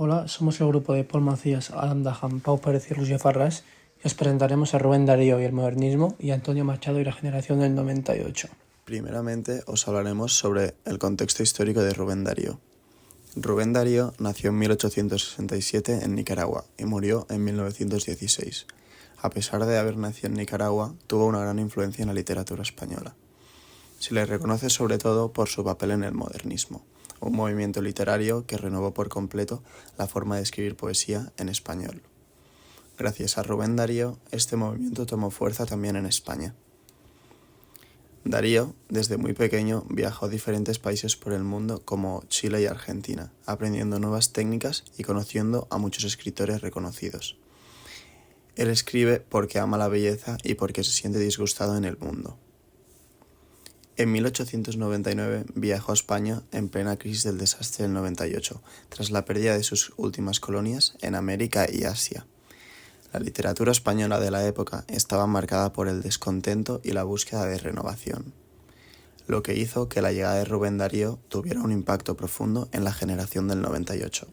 Hola, somos el grupo de Paul Macías, Adam Daham, Pau Pérez y Lucio Farrás y os presentaremos a Rubén Darío y el modernismo y a Antonio Machado y la generación del 98. Primeramente os hablaremos sobre el contexto histórico de Rubén Darío. Rubén Darío nació en 1867 en Nicaragua y murió en 1916. A pesar de haber nacido en Nicaragua, tuvo una gran influencia en la literatura española. Se le reconoce sobre todo por su papel en el modernismo, un movimiento literario que renovó por completo la forma de escribir poesía en español. Gracias a Rubén Darío, este movimiento tomó fuerza también en España. Darío, desde muy pequeño, viajó a diferentes países por el mundo como Chile y Argentina, aprendiendo nuevas técnicas y conociendo a muchos escritores reconocidos. Él escribe porque ama la belleza y porque se siente disgustado en el mundo. En 1899 viajó a España en plena crisis del desastre del 98, tras la pérdida de sus últimas colonias en América y Asia. La literatura española de la época estaba marcada por el descontento y la búsqueda de renovación, lo que hizo que la llegada de Rubén Darío tuviera un impacto profundo en la generación del 98.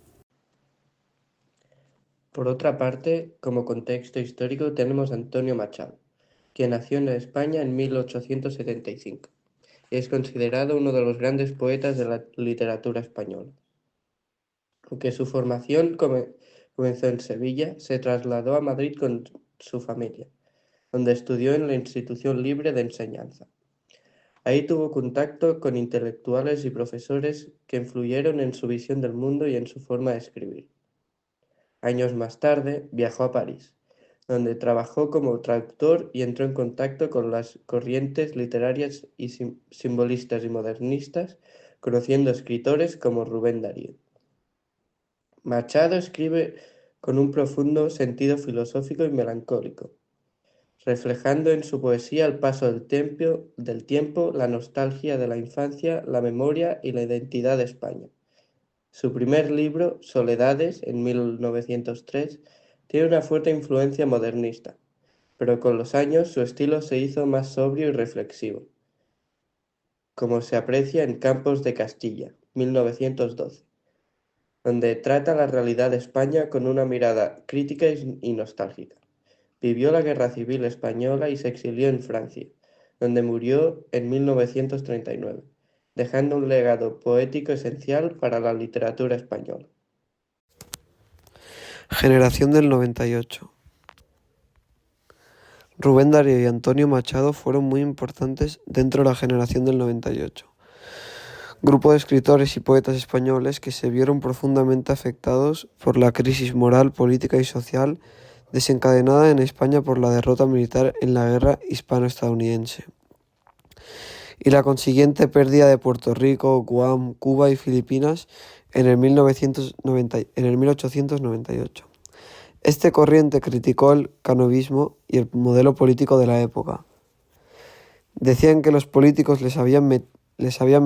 Por otra parte, como contexto histórico tenemos a Antonio Machado, que nació en España en 1875 y es considerado uno de los grandes poetas de la literatura española. Aunque su formación comenzó en Sevilla, se trasladó a Madrid con su familia, donde estudió en la Institución Libre de Enseñanza. Ahí tuvo contacto con intelectuales y profesores que influyeron en su visión del mundo y en su forma de escribir. Años más tarde viajó a París, donde trabajó como traductor y entró en contacto con las corrientes literarias y simbolistas y modernistas, conociendo escritores como Rubén Darío. Machado escribe con un profundo sentido filosófico y melancólico, reflejando en su poesía el paso del tiempo, la nostalgia de la infancia, la memoria y la identidad de España. Su primer libro, Soledades, en 1903, tiene una fuerte influencia modernista, pero con los años su estilo se hizo más sobrio y reflexivo, como se aprecia en Campos de Castilla, 1912, donde trata la realidad de España con una mirada crítica y nostálgica. Vivió la Guerra Civil Española y se exilió en Francia, donde murió en 1939, dejando un legado poético esencial para la literatura española. Generación del 98. Rubén Darío y Antonio Machado fueron muy importantes dentro de la generación del 98. Grupo de escritores y poetas españoles que se vieron profundamente afectados por la crisis moral, política y social desencadenada en España por la derrota militar en la guerra hispano-estadounidense y la consiguiente pérdida de Puerto Rico, Guam, Cuba y Filipinas en el 1898. Este corriente criticó el canovismo y el modelo político de la época. Decían que los políticos les habían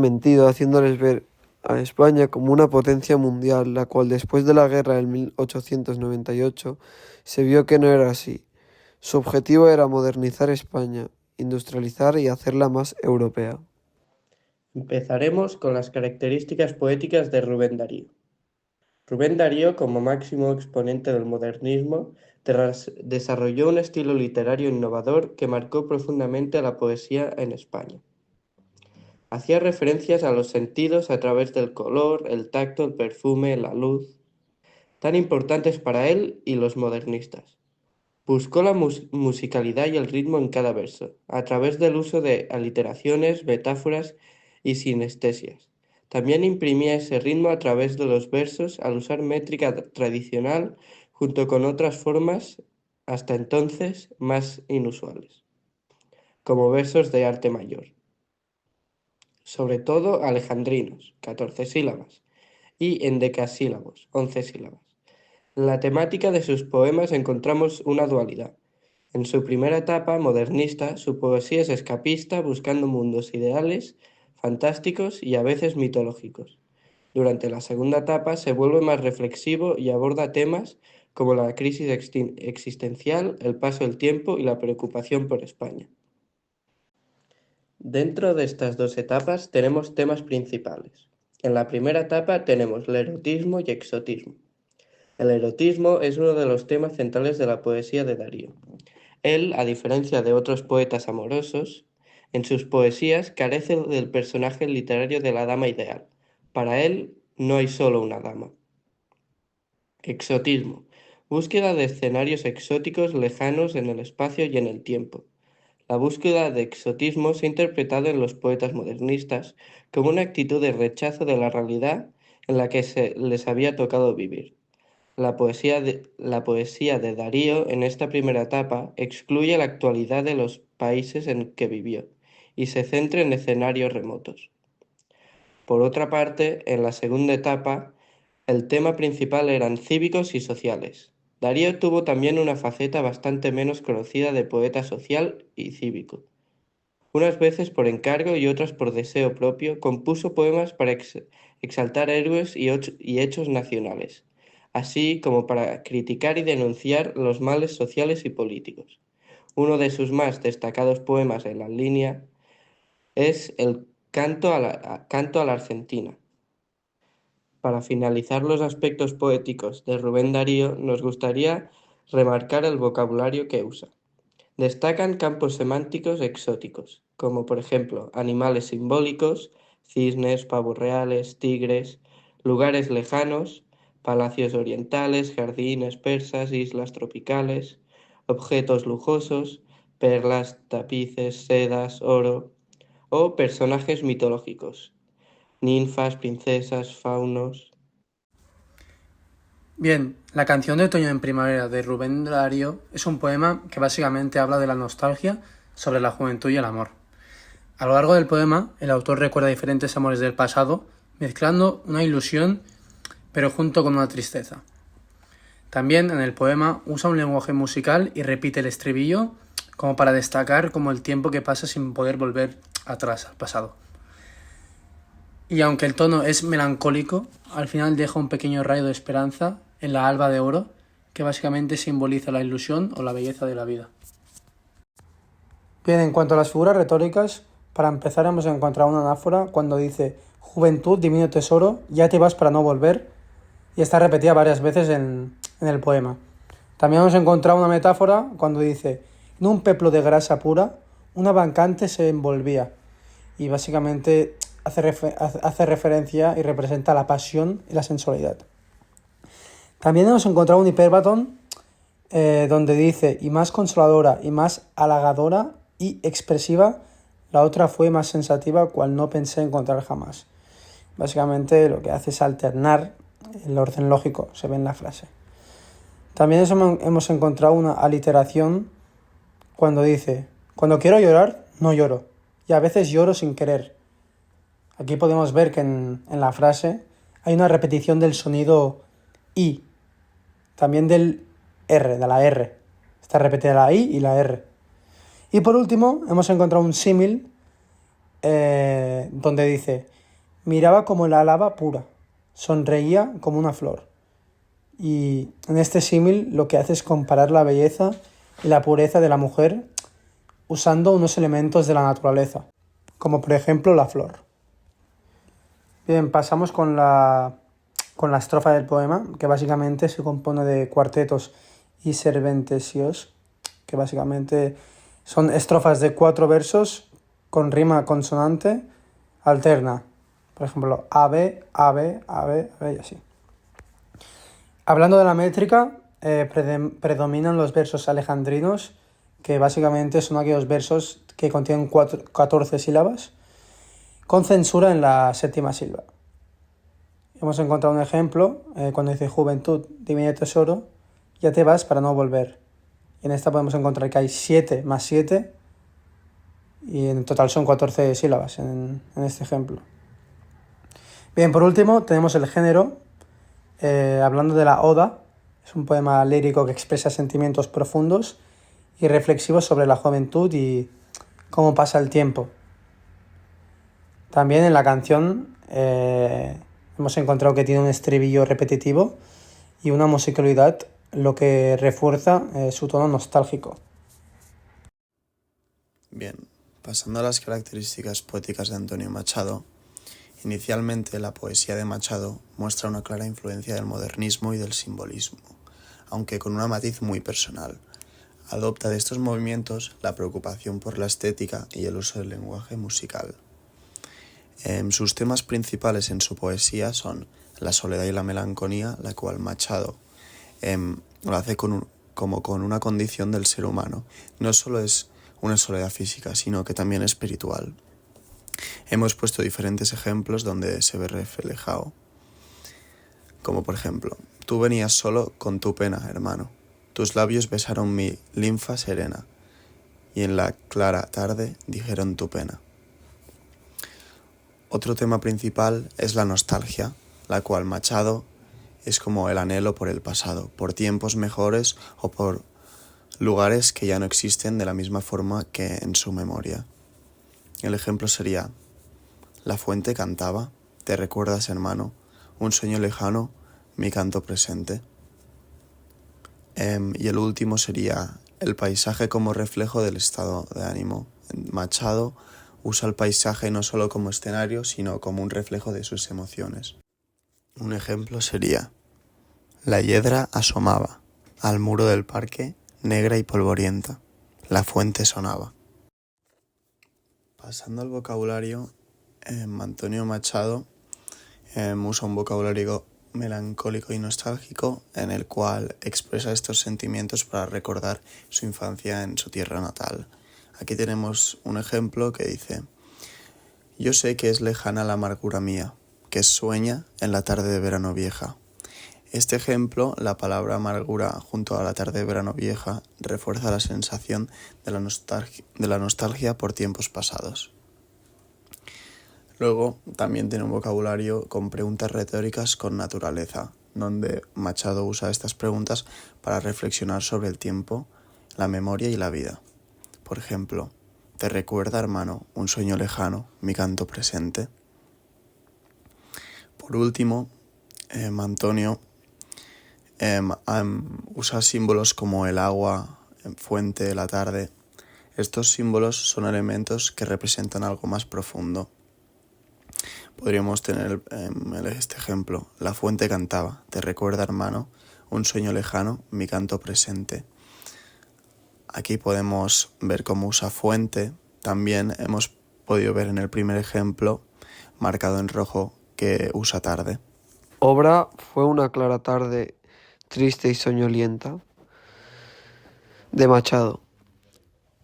mentido, haciéndoles ver a España como una potencia mundial, la cual después de la guerra del 1898 se vio que no era así. Su objetivo era modernizar España, industrializar y hacerla más europea. Empezaremos con las características poéticas de Rubén Darío. Rubén Darío, como máximo exponente del modernismo, desarrolló un estilo literario innovador que marcó profundamente a la poesía en España. Hacía referencias a los sentidos a través del color, el tacto, el perfume, la luz, tan importantes para él y los modernistas. Buscó la musicalidad y el ritmo en cada verso, a través del uso de aliteraciones, metáforas y sinestesias. También imprimía ese ritmo a través de los versos al usar métrica tradicional junto con otras formas hasta entonces más inusuales, como versos de arte mayor, sobre todo alejandrinos, 14 sílabas, y endecasílabos, 11 sílabas. En la temática de sus poemas encontramos una dualidad. En su primera etapa modernista, su poesía es escapista, buscando mundos ideales, fantásticos y a veces mitológicos. Durante la segunda etapa se vuelve más reflexivo y aborda temas como la crisis existencial, el paso del tiempo y la preocupación por España. Dentro de estas dos etapas tenemos temas principales. En la primera etapa tenemos el erotismo y exotismo. El erotismo es uno de los temas centrales de la poesía de Darío. Él, a diferencia de otros poetas amorosos, en sus poesías carece del personaje literario de la dama ideal. Para él no hay solo una dama. Exotismo. Búsqueda de escenarios exóticos lejanos en el espacio y en el tiempo. La búsqueda de exotismo se ha interpretado en los poetas modernistas como una actitud de rechazo de la realidad en la que les había tocado vivir. La poesía de Darío en esta primera etapa excluye la actualidad de los países en que vivió y se centra en escenarios remotos. Por otra parte, en la segunda etapa, el tema principal eran cívicos y sociales. Darío tuvo también una faceta bastante menos conocida de poeta social y cívico. Unas veces por encargo y otras por deseo propio, compuso poemas para exaltar héroes y hechos nacionales, así como para criticar y denunciar los males sociales y políticos. Uno de sus más destacados poemas en la línea es el Canto a la Argentina. Para finalizar los aspectos poéticos de Rubén Darío, nos gustaría remarcar el vocabulario que usa. Destacan campos semánticos exóticos, como por ejemplo animales simbólicos, cisnes, pavos reales, tigres, lugares lejanos, palacios orientales, jardines persas, islas tropicales, objetos lujosos, perlas, tapices, sedas, oro, o personajes mitológicos, ninfas, princesas, faunos. Bien, la canción de Otoño en Primavera de Rubén Darío es un poema que básicamente habla de la nostalgia sobre la juventud y el amor. A lo largo del poema, el autor recuerda diferentes amores del pasado, mezclando una ilusión pero junto con una tristeza. También en el poema usa un lenguaje musical y repite el estribillo como para destacar como el tiempo que pasa sin poder volver atrás al pasado. Y aunque el tono es melancólico, al final deja un pequeño rayo de esperanza en la alba de oro, que básicamente simboliza la ilusión o la belleza de la vida. Bien, en cuanto a las figuras retóricas, para empezar hemos encontrado una anáfora cuando dice «Juventud, divino tesoro, ya te vas para no volver», y está repetida varias veces en el poema. También hemos encontrado una metáfora cuando dice «En un peplo de grasa pura, una bancante se envolvía», y básicamente hace referencia y representa la pasión y la sensualidad. También hemos encontrado un hiperbatón donde dice «y más consoladora y más halagadora y expresiva, la otra fue más sensativa, cual no pensé encontrar jamás». Básicamente lo que hace es alternar el orden lógico, se ve en la frase. También hemos encontrado una aliteración cuando dice «cuando quiero llorar, no lloro, y a veces lloro sin querer». Aquí podemos ver que en la frase hay una repetición del sonido I, también del R, de la R. Está repetida la I y la R. Y por último, hemos encontrado un símil donde dice «miraba como la lava pura, sonreía como una flor». Y en este símil lo que hace es comparar la belleza y la pureza de la mujer usando unos elementos de la naturaleza, como por ejemplo la flor. Bien, pasamos con la estrofa del poema, que básicamente se compone de cuartetos y serventesios, que básicamente son estrofas de 4 versos con rima consonante alterna. Por ejemplo, ave, ave, ave, ave y así. Hablando de la métrica, predominan los versos alejandrinos, que básicamente son aquellos versos que contienen 14 sílabas, con censura en la séptima sílaba. Hemos encontrado un ejemplo cuando dice «juventud, divino tesoro, ya te vas para no volver». Y en esta podemos encontrar que hay 7 más 7 y en total son 14 sílabas en este ejemplo. Bien, por último tenemos el género, hablando de la oda. Es un poema lírico que expresa sentimientos profundos y reflexivos sobre la juventud y cómo pasa el tiempo. También en la canción hemos encontrado que tiene un estribillo repetitivo y una musicalidad, lo que refuerza su tono nostálgico. Bien, pasando a las características poéticas de Antonio Machado, Inicialmente, la poesía de Machado muestra una clara influencia del modernismo y del simbolismo, aunque con una matiz muy personal. Adopta de estos movimientos la preocupación por la estética y el uso del lenguaje musical. Sus temas principales en su poesía son la soledad y la melancolía, la cual Machado lo hace como con una condición del ser humano. No solo es una soledad física, sino que también espiritual. Hemos puesto diferentes ejemplos donde se ve reflejado, como por ejemplo: tú venías solo con tu pena, hermano, tus labios besaron mi linfa serena, y en la clara tarde dijeron tu pena. Otro tema principal es la nostalgia, la cual Machado es como el anhelo por el pasado, por tiempos mejores o por lugares que ya no existen de la misma forma que en su memoria. El ejemplo sería: la fuente cantaba, te recuerdas, hermano, un sueño lejano, mi canto presente. Y el último sería el paisaje como reflejo del estado de ánimo. Machado usa el paisaje no solo como escenario, sino como un reflejo de sus emociones. Un ejemplo sería: la hiedra asomaba al muro del parque, negra y polvorienta. La fuente sonaba. Pasando al vocabulario, Antonio Machado usa un vocabulario melancólico y nostálgico en el cual expresa estos sentimientos para recordar su infancia en su tierra natal. Aquí tenemos un ejemplo que dice: yo sé que es lejana la amargura mía, que sueña en la tarde de verano vieja. Este ejemplo, la palabra amargura junto a la tarde de verano vieja, refuerza la sensación de la nostalgia por tiempos pasados. Luego también tiene un vocabulario con preguntas retóricas con naturaleza, donde Machado usa estas preguntas para reflexionar sobre el tiempo, la memoria y la vida. Por ejemplo: ¿te recuerda, hermano, un sueño lejano, mi canto presente? Por último, Antonio usa símbolos como el agua, fuente, la tarde. Estos símbolos son elementos que representan algo más profundo. Podríamos tener este ejemplo: la fuente cantaba, te recuerda, hermano, un sueño lejano, mi canto presente. Aquí podemos ver cómo usa fuente. También hemos podido ver en el primer ejemplo, marcado en rojo, que usa tarde. Obra fue una clara tarde, triste y soñolienta, de Machado.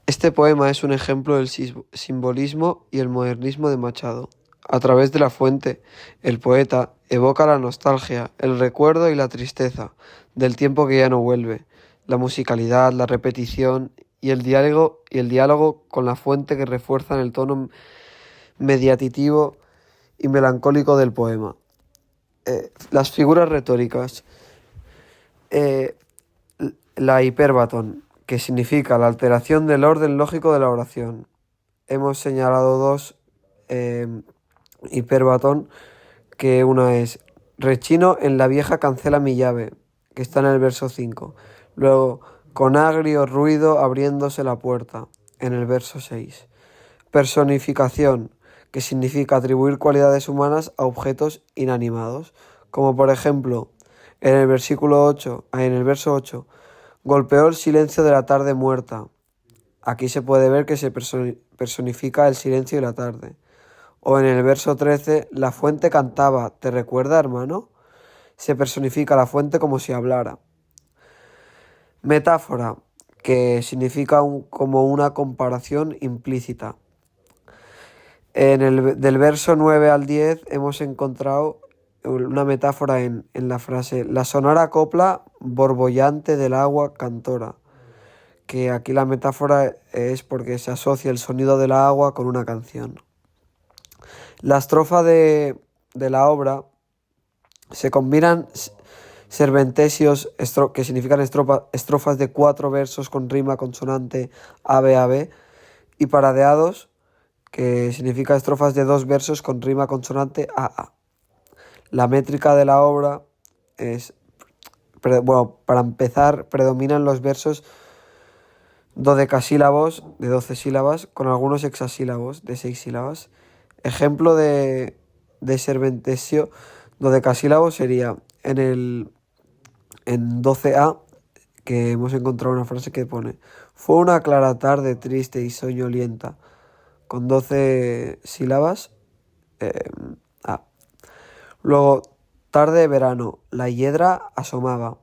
Este poema es un ejemplo del simbolismo y el modernismo de Machado. A través de la fuente, el poeta evoca la nostalgia, el recuerdo y la tristeza del tiempo que ya no vuelve, la musicalidad, la repetición y el diálogo con la fuente que refuerzan el tono mediatitivo y melancólico del poema. Las figuras retóricas. La hipérbaton, que significa la alteración del orden lógico de la oración. Hemos señalado dos hipérbaton, que una es: rechino en la vieja cancela mi llave, que está en el verso 5. Luego, con agrio ruido abriéndose la puerta, en el verso 6. Personificación, que significa atribuir cualidades humanas a objetos inanimados, como por ejemplo, en el verso 8, golpeó el silencio de la tarde muerta. Aquí se puede ver que se personifica el silencio y la tarde. O en el verso 13, la fuente cantaba, ¿te recuerda, hermano? Se personifica la fuente como si hablara. Metáfora, que significa como una comparación implícita. Del verso 9 al 10 hemos encontrado una metáfora en la frase: la sonora copla borbollante del agua cantora, que aquí la metáfora es porque se asocia el sonido del agua con una canción. La estrofa de la obra se combinan serventesios, que significan estrofas de 4 versos con rima consonante AB, y paradeados, que significa estrofas de 2 versos con rima consonante AA. La métrica de la obra es, para empezar, predominan los versos dodecasílabos de 12 sílabas con algunos hexasílabos de 6 sílabas. Ejemplo de de serventesio dodecasílabo sería en 12A, que hemos encontrado una frase que pone: fue una clara tarde triste y soñolienta, con 12 sílabas. A. Luego, tarde de verano, la hiedra asomaba,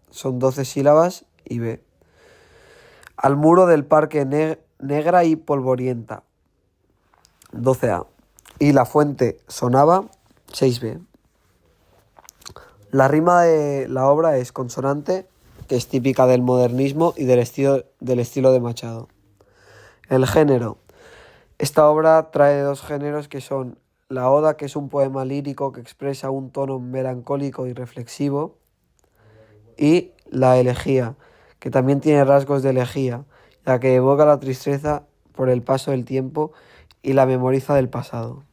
son 12 sílabas y B. Al muro del parque negra y polvorienta, 12A. Y la fuente sonaba, 6B. La rima de la obra es consonante, que es típica del modernismo y del estilo de Machado. El género. Esta obra trae dos géneros que son la oda, que es un poema lírico que expresa un tono melancólico y reflexivo, y la elegía, que también tiene rasgos de elegía, ya que evoca la tristeza por el paso del tiempo y la memoriza del pasado.